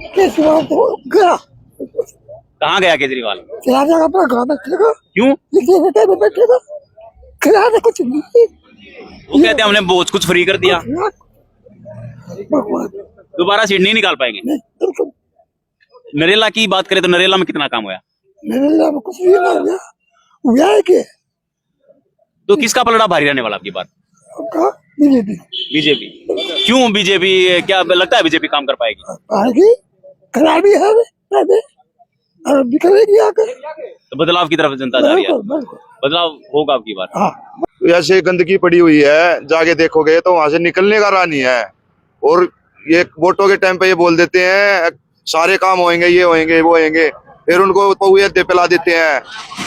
केजरीवाल तो गया, कहाँ गया केजरीवाल? चला जाएगा अपना गाँव बैठेगा, क्यों? ये बेटे में बैठेगा, खिलाने कुछ नहीं। वो कहते हैं हमने बहुत कुछ फ्री कर दिया, दोबारा सीट नहीं निकाल पाएंगे। बिल्कुल नरेला की बात करें तो नरेला में कितना काम हुआ? नरेला में कुछ भी ना हुआ, हुआ है कि तो किसका पलड़ा भारी रहने वाला आपकी बात? BJP BJP. क्यों बीजेपी? क्या लगता है बीजेपी काम कर पाएगी? आएगी, खराबी है और निकलेगी आकर। तो बदलाव की तरफ जनता जा रही है, बिल्कुल बदलाव होगा आपकी बार। हाँ, ऐसे गंदगी पड़ी हुई है, जाके देखोगे तो वहां से निकलने का राह नहीं है। और ये वोटों के टाइम पे ये बोल देते हैं सारे काम होंगे, ये होंगे वो होंगे, फिर उनको पहुए पिला देते हैं,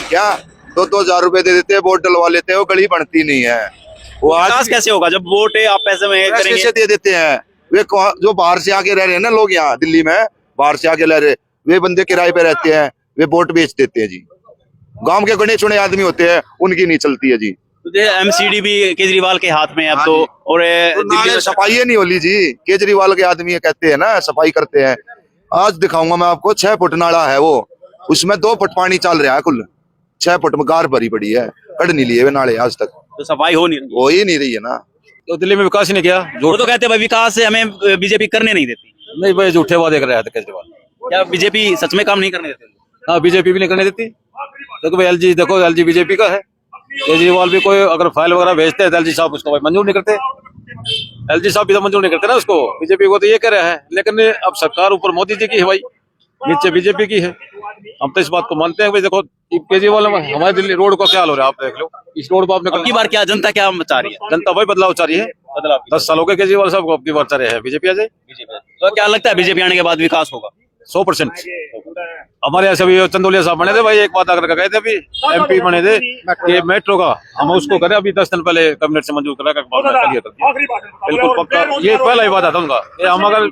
क्या 2-2 हजार रुपए दे देते हैं, वोट डलवा लेते हैं, वो गली बनती नहीं है। वो विकास कैसे होगा जब वोट है आप पैसे में करेंगे? कैसे दे देते हैं? वे जो बाहर से आके रह रहे हैं ना लोग, यहाँ दिल्ली में बाहर से आके रह रहे, वे बंदे किराए पे रहते हैं, वे वोट बेच देते हैं जी। गांव के गणे चुने आदमी होते हैं, उनकी नहीं चलती है जी। तो एमसीडी भी केजरीवाल के हाथ में है अब तो, और दिल्ली में सफाई नहीं होली जी, केजरीवाल के आदमी कहते हैं ना सफाई करते हैं। आज दिखाऊंगा मैं आपको, 6 फुट नाला है वो, उसमें 2 फुट पानी चल रहा है, कुल 6 फुट में गार भरी पड़ी है, कट नहीं लिए वे नाले आज तक, तो सफाई हो ही नहीं रही है ना। तो दिल्ली में विकास ही नहीं किया। वो तो कहते हैं भाई विकास से हमें बीजेपी करने नहीं देती। नहीं भाई, झूठे वादे कर रहे थे केजरीवाल। क्या बीजेपी सच में काम नहीं करने देती? हाँ, बीजेपी भी नहीं करने देती। देखो भाई, एलजी देखो, एलजी बीजेपी का है। केजरीवाल भी कोई अगर फाइल वगैरह भेजते हैं तो एलजी साहब उसको भाई मंजूर नहीं करते। एलजी साहब भी तो मंजूर नहीं करते ना उसको। बीजेपी को तो ये कह रहा है, लेकिन अब सरकार ऊपर मोदी जी की है भाई, नीचे बीजेपी की है। हम तो इस बात को मानते हैं भाई। देखो केजरीवाल हमारे दिल्ली रोड को क्या हो रहा है, आप देख लो। इस रोड पर आपने अबकी बार क्या जनता क्या चाह रही है? जनता भाई बदलाव चाह रही है। बदलाव 10 साल हो गए केजरीवाल साहब को, अबकी बार चाह रहे हैं बीजेपी आ जाए। तो क्या लगता है बीजेपी आने के बाद विकास होगा? 100%। हमारे यहाँ से भी चंदोलिया साहब बने थे भाई, एक बात अगर गए थे अभी, एमपी बने थे कि मेट्रो का हम उसको करें, अभी 10 दिन पहले कैबिनेट से मंजूर करा, बिल्कुल पक्का। ये पहला ही वादा था उनका। हम अगर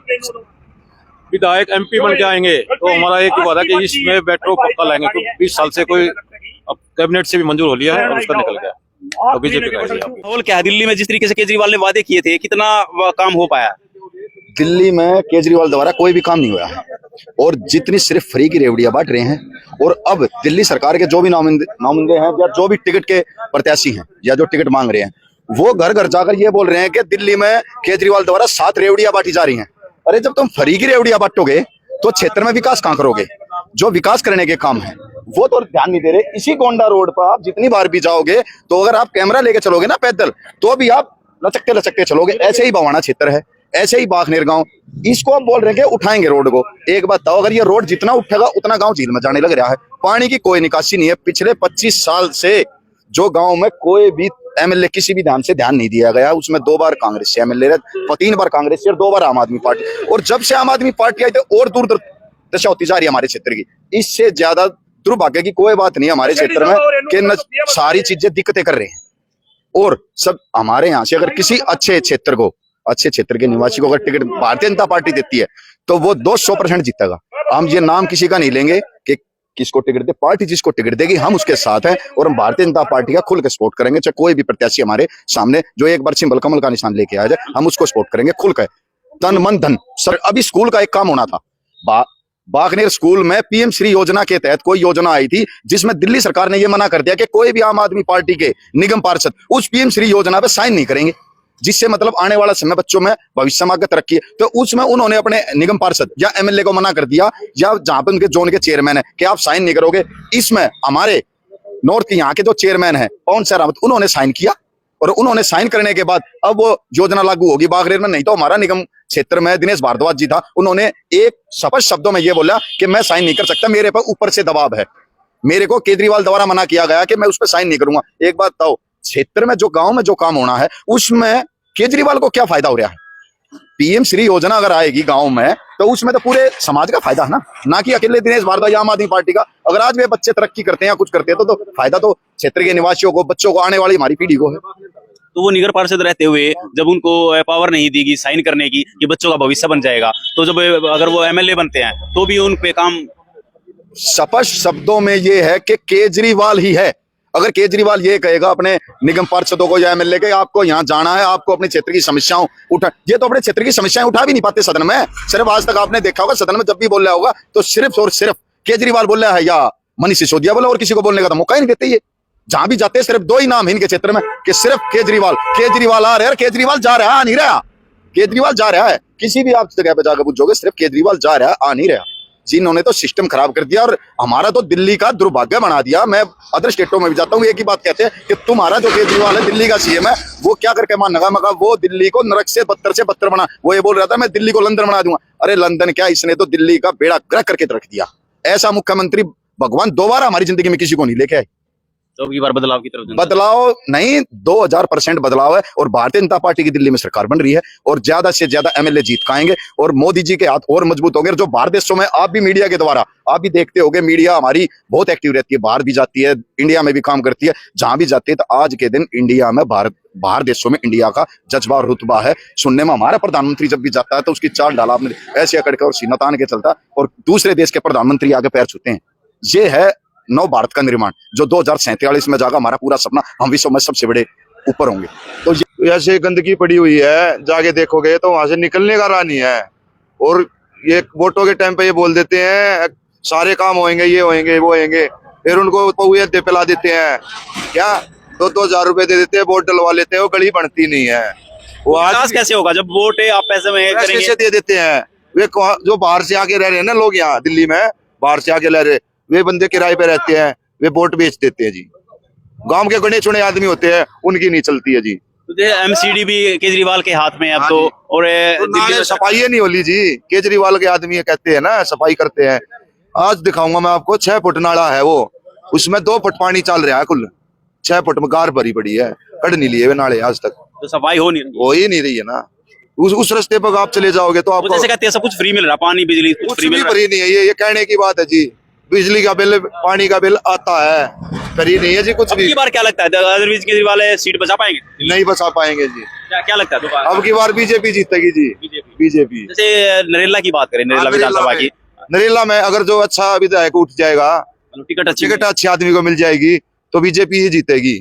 विधायक एमपी बन के आएंगे तो हमारा एक ही वादा कि इसमें मेट्रो पक्का लाएंगे। तो 20 साल से कोई अब कैबिनेट से भी मंजूर हो लिया है और उसका निकल गया, तो बीजेपी का माहौल क्या है दिल्ली में? जिस तरीके से केजरीवाल ने वादे किए थे, कितना काम हो पाया? दिल्ली में केजरीवाल द्वारा कोई भी काम नहीं हुआ है, और जितनी सिर्फ फ्री की रेवड़ियां बांट रहे हैं। और अब दिल्ली सरकार के जो भी नामुमकिन हैं या जो भी टिकट के प्रत्याशी हैं या जो टिकट मांग रहे हैं, वो घर घर जाकर ये बोल रहे हैं कि दिल्ली में केजरीवाल द्वारा 7 रेवड़ियां बांटी जा रही हैं। अरे जब तुम फ्री की रेवड़ियां बांटोगे तो क्षेत्र में विकास कहां करोगे? जो विकास करने के काम है वो तो ध्यान नहीं दे रहे। इसी गोंडा रोड पर आप जितनी बार भी जाओगे तो अगर आप कैमरा लेके चलोगे ना पैदल, तो भी आप लचकते लचकते चलोगे। ऐसे ही बवाना क्षेत्र है, ऐसे ही बाखनेर गांव, इसको आप बोल रहे हैं कि उठाएंगे रोड को। एक बात बताओ, अगर ये रोड जितना उठेगा उतना गांव झील में जाने लग रहा है। पानी की कोई निकासी नहीं है। पिछले 25 साल से जो गांव में कोई भी एमएलए किसी भी ध्यान से ध्यान नहीं दिया गया। उसमें 2 बार कांग्रेस से एमएलए रहे, 3 बार कांग्रेस से और 2 बार आम आदमी पार्टी। और जब से आम आदमी पार्टी आई तो और दूर दशा होती जा रही है हमारे क्षेत्र की। इससे ज्यादा दुर्भाग्य की कोई बात नहीं हमारे क्षेत्र में कि सारी चीजें दिक्कतें कर रहे हैं। और सब हमारे यहाँ से अगर किसी अच्छे क्षेत्र के निवासी को अगर टिकट भारतीय जनता पार्टी देती है तो वो 200% जीतेगा। हम ये नाम किसी का नहीं लेंगे कि किसको टिकट दे, पार्टी जिसको टिकट देगी हम उसके साथ हैं, और हम भारतीय जनता पार्टी का खुल के सपोर्ट करेंगे। चाहे कोई भी प्रत्याशी हमारे सामने जो एक बार सिंबल कमल का निशान लेके आया जाए, हम उसको सपोर्ट करेंगे खुल के, तन मन धन। सर अभी स्कूल का एक काम होना था, बाखनेर स्कूल में पीएम श्री योजना के तहत कोई योजना आई थी जिसमें दिल्ली सरकार ने यह मना कर दिया कि कोई भी आम आदमी पार्टी के निगम पार्षद उस पीएम श्री योजना पे साइन नहीं करेंगे, जिससे मतलब आने वाला समय बच्चों में भविष्य में आगे तरक्की है। तो उसमें उन्होंने अपने निगम पार्षद या एमएलए को मना कर दिया, या जहां पर उनके जोन के चेयरमैन है कि आप साइन नहीं करोगे। इसमें हमारे नॉर्थ यहाँ के जो चेयरमैन है पवन सहरावत, उन्होंने साइन किया, और उन्होंने साइन करने के बाद अब वो योजना लागू होगी बागरेर में। नहीं तो हमारा निगम क्षेत्र में दिनेश भारद्वाज जी था, उन्होंने एक स्पष्ट शब्दों में ये बोला कि मैं साइन नहीं कर सकता, मेरे पर ऊपर से दबाव है, मेरे को केजरीवाल द्वारा मना किया गया कि मैं उस पर साइन नहीं करूंगा। एक बात बताओ, क्षेत्र में जो गांव में जो काम होना है उसमें केजरीवाल को क्या फायदा हो रहा है? पीएम श्री योजना अगर आएगी गांव में तो उसमें तो पूरे समाज का फायदा है ना कि अकेले दिनेश भारद्वाज आम आदमी पार्टी का। अगर आज वे बच्चे तरक्की करते हैं या कुछ करते हैं तो फायदा तो क्षेत्र के निवासियों को, बच्चों को, आने वाली हमारी पीढ़ी को है। तो वो निगर पार्षद रहते हुए जब उनको पावर नहीं देगी साइन करने की कि बच्चों का भविष्य बन जाएगा, तो जब अगर वो एमएलए बनते हैं तो भी उन पे काम। स्पष्ट शब्दों में ये है कि केजरीवाल ही है। अगर केजरीवाल ये कहेगा अपने निगम पार्षदों को या एमएलए के, आपको यहाँ जाना है, आपको अपने क्षेत्र की समस्याओं उठा, ये तो अपने क्षेत्र की समस्याएं उठा भी नहीं पाते सदन में। सिर्फ आज तक आपने देखा होगा सदन में जब भी बोल रहा होगा तो सिर्फ और सिर्फ केजरीवाल बोल रहा है या मनीष सिसोदिया बोला, और किसी को बोलने का तो मौका ही नहीं देते। ये जहां भी जाते हैं सिर्फ दो ही नाम है इनके क्षेत्र में कि सिर्फ केजरीवाल आ रहे हैं, केजरीवाल जा रहा है, आ नहीं रहा। केजरीवाल जा रहा है, किसी भी आप जगह पे जाकर पूछोगे सिर्फ केजरीवाल जा रहा है, आ नहीं रहा। जिन्होंने तो सिस्टम खराब कर दिया और हमारा तो दिल्ली का दुर्भाग्य बना दिया। मैं अदर स्टेटों में भी जाता हूँ, एक ही बात कहते हैं कि तुम्हारा जो केजरीवाल है दिल्ली का सीएम है, वो क्या करके मानेगा, मगर वो दिल्ली को नरक से बदतर बना। वो ये बोल रहा था मैं दिल्ली को लंदन बना दूंगा। अरे लंदन क्या, इसने तो दिल्ली का बेड़ा गर्क करके रख दिया। ऐसा मुख्यमंत्री भगवान दोबारा हमारी जिंदगी में किसी को नहीं लेके आए। तो अब की बार बदलाव की तरफ बदलाव नहीं, 2000% बदलाव है। और भारतीय जनता पार्टी की दिल्ली में सरकार बन रही है और ज्यादा से ज्यादा एमएलए जीत पाएंगे और मोदी जी के हाथ और मजबूत होंगे। जो बाहर देशों में आप भी मीडिया के द्वारा आप भी देखते होंगे, मीडिया हमारी बहुत एक्टिव रहती है, बाहर भी जाती है, इंडिया में भी काम करती है, जहां भी जाती है। तो आज के दिन इंडिया में बाहर देशों में इंडिया का जज्बा और रुतबा है। सुनने में हमारा प्रधानमंत्री जब भी जाता है तो उसकी चाल डाला आपने ऐसे अकड़ के और सीना तान के चलता, और दूसरे देश के प्रधानमंत्री आगे पैर छूते हैं। ये है नव भारत का निर्माण जो 2047 में जाएगा। हमारा पूरा सपना, हम विश्व में सबसे बड़े ऊपर होंगे। तो ऐसे गंदगी पड़ी हुई है, जाके देखोगे तो वहां से निकलने का राह नहीं है। और ये वोटों के टाइम पे ये बोल देते हैं सारे काम होंगे, ये होंगे, वो होंगे, फिर उनको पौए पिला देते हैं। क्या 2-2 हजार रुपए दे देते हैं, वोट डलवा लेते हैं, वो गली बनती नहीं है। वो आज कैसे होगा जब वोट है आप पैसे में करेंगे? कैसे दे देते हैं वे जो बाहर से आके रह रहे हैं ना लोग, यहाँ दिल्ली में बाहर से आके रह रहे, वे बंदे किराए पे रहते हैं, वे वोट बेच देते हैं जी। गांव के गणे चुने आदमी होते हैं, उनकी नहीं चलती है जी। तो एमसीडी भी केजरीवाल के हाथ में है अब तो। और दिल्ली में सफाई नहीं होली जी, केजरीवाल के आदमी कहते हैं ना सफाई करते हैं। आज दिखाऊंगा मैं आपको, 6 फुट नाला है वो, उसमें 2 फुट पानी चल रहा है, कुल 6 फुट में गार भरी पड़ी है, कट नहीं लिए वे नाले आज तक। तो सफाई हो नहीं रही है ना। उस रास्ते पर आप चले जाओगे तो आपको जैसे कहते हैं सब कुछ फ्री मिल रहा, पानी बिजली कुछ फ्री नहीं है। ये कहने की बात है जी, बिजली का बिल पानी का बिल आता है, फ्री नहीं है जी कुछ भी। बार क्या लगता है अरविंद केजरीवाल सीट बचा पाएंगे? नहीं बचा पाएंगे जी। क्या लगता है दोबारा? अब की बार बीजेपी जीतेगी जी, बीजेपी। जैसे नरेला की बात करें, नरेला विधानसभा की, नरेला में अगर जो अच्छा विधायक उठ जाएगा, टिकट अच्छी आदमी को मिल जाएगी तो बीजेपी ही जीतेगी।